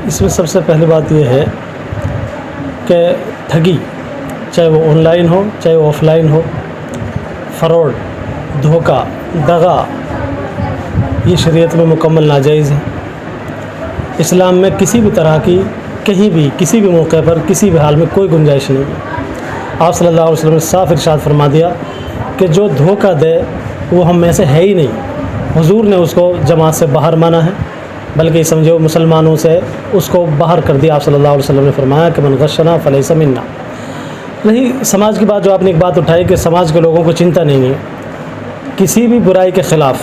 اس میں سب سے پہلی بات یہ ہے کہ ٹھگی، چاہے وہ آن لائن ہو چاہے وہ آف لائن ہو، فراڈ، دھوکہ، دغا، یہ شریعت میں مکمل ناجائز ہے۔ اسلام میں کسی بھی طرح کی کہیں بھی کسی بھی موقع پر کسی بھی حال میں کوئی گنجائش نہیں ہے۔ آپ صلی اللہ علیہ وسلم نے صاف ارشاد فرما دیا کہ جو دھوکہ دے وہ ہم میں سے ہے ہی نہیں۔ حضور نے اس کو جماعت سے باہر مانا ہے، بلکہ سمجھو مسلمانوں سے اس کو باہر کر دیا۔ آپ صلی اللہ علیہ وسلم نے فرمایا کہ من غشنا فلیس منا۔ رہی سماج کی بات، جو آپ نے ایک بات اٹھائی کہ سماج کے لوگوں کو چنتا نہیں ہے، کسی بھی برائی کے خلاف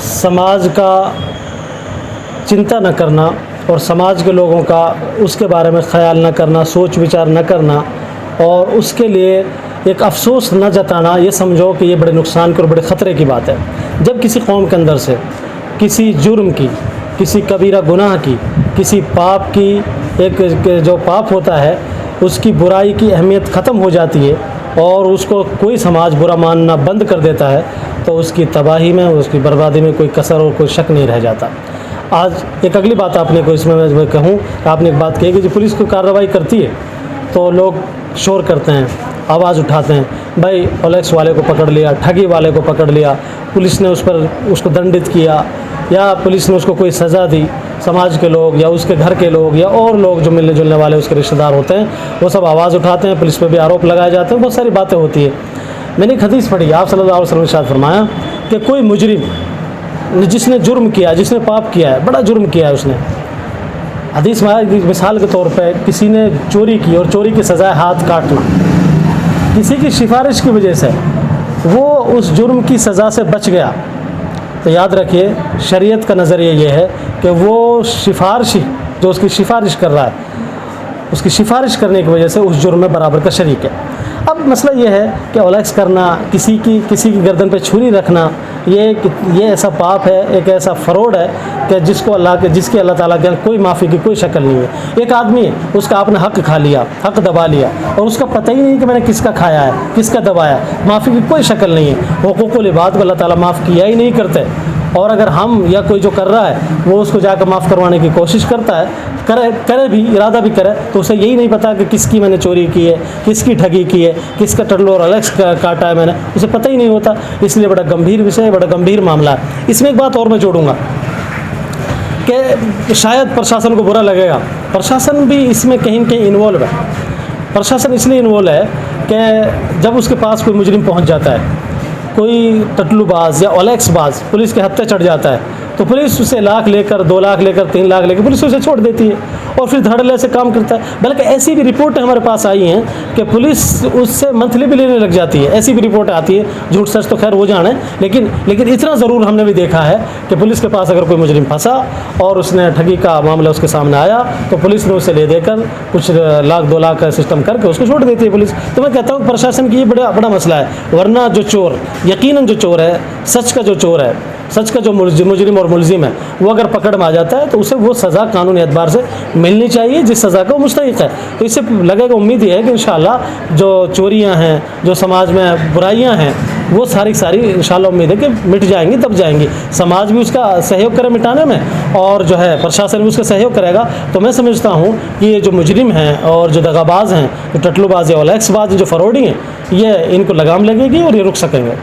سماج کا چنتا نہ کرنا اور سماج کے لوگوں کا اس کے بارے میں خیال نہ کرنا، سوچ وچار نہ کرنا اور اس کے لیے ایک افسوس نہ جتانا، یہ سمجھو کہ یہ بڑے نقصان کی اور بڑے خطرے کی بات ہے۔ جب کسی قوم کے اندر سے کسی جرم کی، کسی کبیرہ گناہ کی، کسی پاپ کی، ایک جو پاپ ہوتا ہے اس کی برائی کی اہمیت ختم ہو جاتی ہے اور اس کو کوئی سماج برا ماننا بند کر دیتا ہے، تو اس کی تباہی میں، اس کی بربادی میں کوئی کسر اور کوئی شک نہیں رہ جاتا۔ آج ایک اگلی بات آپ نے کو اس میں کہوں کہ آپ نے ایک بات کہی کہ جو پولیس کو کارروائی کرتی ہے تو لوگ شور کرتے ہیں، آواز اٹھاتے ہیں، بھائی اولیکس والے کو پکڑ لیا، ٹھگی والے کو پکڑ لیا، پولیس نے اس کو دنڈت کیا یا پولیس نے اس کو کوئی سزا دی۔ سماج کے لوگ یا اس کے گھر کے لوگ یا اور لوگ جو ملنے جلنے والے اس کے رشتہ دار ہوتے ہیں وہ سب آواز اٹھاتے ہیں، پولیس پہ بھی آروپ لگائے جاتے ہیں، بہت ساری باتیں ہوتی ہیں۔ میں نے ایک حدیث پڑھی، آپ صلی اللہ علیہ وسلم نے ارشاد فرمایا کہ کوئی مجرم جس نے جرم کیا، جس نے پاپ کیا ہے، بڑا جرم کیا ہے، اس نے حدیث میں آیا، مثال کے طور پہ کسی نے چوری کی اور چوری کی سزا ہے ہاتھ کاٹنا، کسی کی سفارش کی وجہ سے وہ اس جرم کی سزا سے بچ گیا، تو یاد رکھیے شریعت کا نظریہ یہ ہے کہ وہ سفارشی جو اس کی سفارش کر رہا ہے، اس کی سفارش کرنے کی وجہ سے اس جرم میں برابر کا شریک ہے۔ اب مسئلہ یہ ہے کہ اولیکس کرنا، کسی کی گردن پہ چھری رکھنا، یہ ایسا پاپ ہے، ایک ایسا فراڈ ہے کہ جس کی اللہ تعالیٰ کے کوئی معافی کی کوئی شکل نہیں ہے۔ ایک آدمی ہے، اس کا آپ نے حق کھا لیا، حق دبا لیا اور اس کا پتہ ہی نہیں کہ میں نے کس کا کھایا ہے، کس کا دبایا، معافی کی کوئی شکل نہیں ہے۔ حقوق العباد کو اللہ تعالیٰ معاف کیا ہی نہیں کرتے، اور اگر ہم یا کوئی جو کر رہا ہے وہ اس کو جا کر معاف کروانے کی کوشش کرتا ہے، کرے بھی، ارادہ بھی کرے، تو اسے یہی نہیں پتا کہ کس کی میں نے چوری کی ہے، کس کی ٹھگی کی ہے، کس کا ٹٹلو اور الیکس کاٹا ہے میں نے، اسے پتہ ہی نہیں ہوتا۔ اس لیے بڑا گمبھیر وشے ہے، بڑا گمبھیر معاملہ ہے۔ اس میں ایک بات اور میں جوڑوں گا کہ شاید پرشاسن کو برا لگے گا، پرشاسن بھی اس میں کہیں نہ کہیں انوالو ہے۔ پرشاسن اس لیے انوالو ہے کہ جب اس کے پاس کوئی مجرم پہنچ جاتا ہے، کوئی ٹٹلو باز یا اولیکس باز پولیس کے ہتھے چڑھ جاتا ہے، تو پولیس اسے لاکھ لے کر، 2 لاکھ لے کر، 3 لاکھ لے کر پولیس اسے چھوڑ دیتی ہے اور پھر دھڑلے سے کام کرتا ہے۔ بلکہ ایسی بھی رپورٹیں ہمارے پاس آئی ہیں کہ پولیس اس سے منتھلی بھی لینے لگ جاتی ہے، ایسی بھی رپورٹ آتی ہے، جھوٹ سچ تو خیر وہ جانے، لیکن اتنا ضرور ہم نے بھی دیکھا ہے کہ پولیس کے پاس اگر کوئی مجرم پھنسا اور اس نے ٹھگی کا معاملہ اس کے سامنے آیا تو پولیس نے اسے لے دے کر کچھ لاکھ 2 لاکھ کا سسٹم کر کے اس کو چھوڑ دیتی ہے پولیس۔ تو میں کہتا ہوں پرشاسن کی یہ بڑا مسئلہ ہے، ورنہ جو چور، یقیناً جو چور ہے، سچ کا جو چور ہے، سچ کا جو مجرم اور ملزم ہے، وہ اگر پکڑ میں آ جاتا ہے تو اسے وہ سزا قانونی اعتبار سے ملنی چاہیے جس سزا کا وہ مستحق ہے۔ تو اس سے لگے گا، امید یہ ہے کہ انشاءاللہ جو چوریاں ہیں، جو سماج میں برائیاں ہیں، وہ ساری انشاءاللہ امید ہے کہ مٹ جائیں گی، تب جائیں گی۔ سماج بھی اس کا سہیوگ کرے مٹانے میں اور جو ہے پرشاسن بھی اس کا سہیوگ کرے گا، تو میں سمجھتا ہوں کہ یہ جو مجرم ہیں اور جو دغاباز ہیں، جو ٹٹلو باز یا اولیکس باز ہیں، جو فراڈی ہیں، یہ ان کو لگام لگے گی اور یہ رک سکیں گے۔